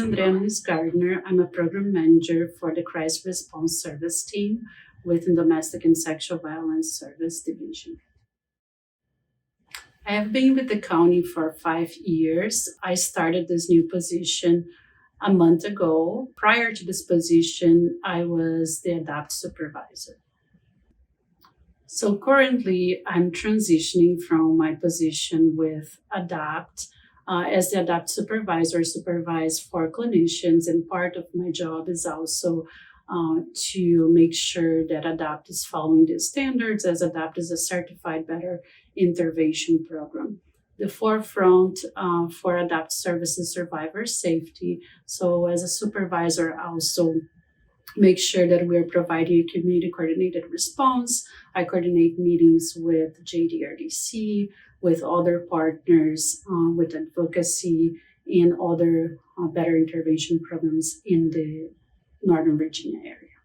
Andrea Nunes-Gardner. I'm a program manager for the Crisis Response Service team within Domestic and Sexual Violence Service Division. I have been with the county for 5 years. I started this new position a month ago. Prior to this position, I was the ADAPT supervisor. So currently, I'm transitioning from my position with ADAPT as the ADAPT supervisor, supervise 4 clinicians, and part of my job is also to make sure that ADAPT is following the standards, as ADAPT is a certified better intervention program. The forefront for ADAPT services survivor safety. So as a supervisor, I also make sure that we're providing a community coordinated response. I coordinate meetings with JDRDC, with other partners, with advocacy and other better intervention programs in the Northern Virginia area.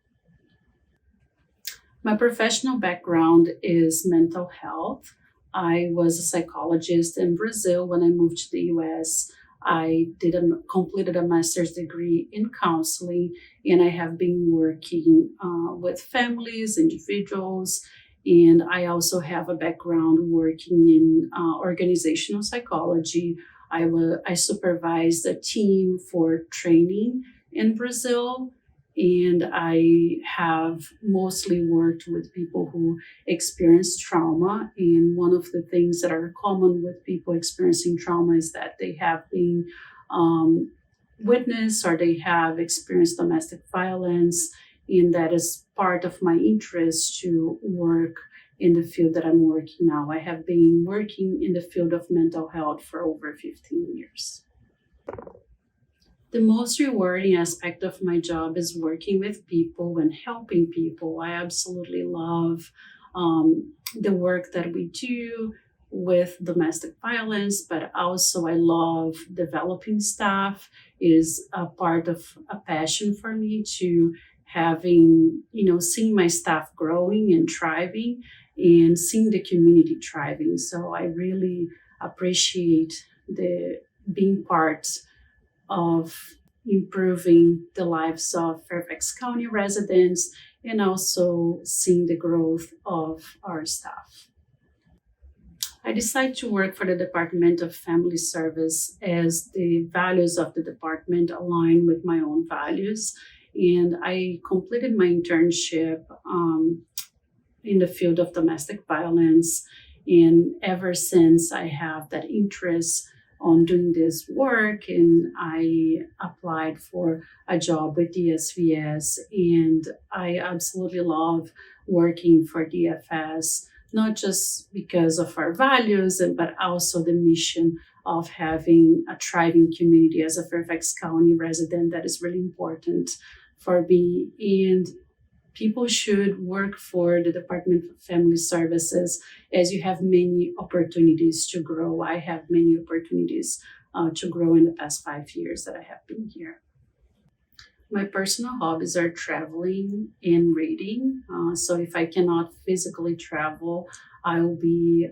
My professional background is mental health. I was a psychologist in Brazil. When I moved to the US, I completed a master's degree in counseling, and I have been working with families, individuals, and I also have a background working in organizational psychology. I supervised a team for training in Brazil, and I have mostly worked with people who experience trauma. And one of the things that are common with people experiencing trauma is that they have been witnessed or they have experienced domestic violence. And that is part of my interest to work in the field that I'm working now. I have been working in the field of mental health for over 15 years. The most rewarding aspect of my job is working with people and helping people. I absolutely love the work that we do with domestic violence, but also I love developing staff. It is a part of a passion for me to seeing my staff growing and thriving and seeing the community thriving. So I really appreciate being part of improving the lives of Fairfax County residents and also seeing the growth of our staff. I decided to work for the Department of Family Service as the values of the department align with my own values. And I completed my internship in the field of domestic violence. And ever since, I have that interest on doing this work, and I applied for a job with DSVS, and I absolutely love working for DFS, not just because of our values, but also the mission of having a thriving community. As a Fairfax County resident, that is really important for me. And people should work for the Department of Family Services as you have many opportunities to grow. I have many opportunities to grow in the past 5 years that I have been here. My personal hobbies are traveling and reading. So if I cannot physically travel, I will be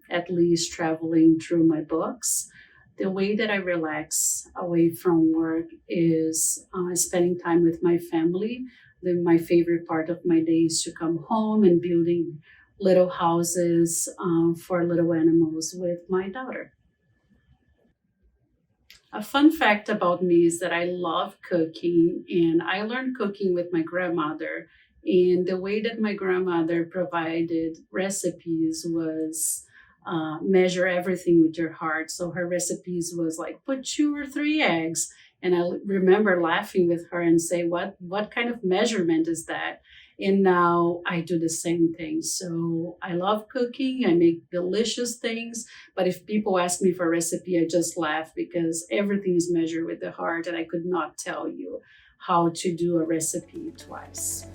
at least traveling through my books. The way that I relax away from work is spending time with my family. My favorite part of my day is to come home and building little houses for little animals with my daughter. A fun fact about me is that I love cooking, and I learned cooking with my grandmother. And the way that my grandmother provided recipes was measure everything with your heart. So her recipes was like, put 2 or 3 eggs. And I remember laughing with her and say, what kind of measurement is that? And now I do the same thing. So I love cooking. I make delicious things. But if people ask me for a recipe, I just laugh because everything is measured with the heart. And I could not tell you how to do a recipe twice.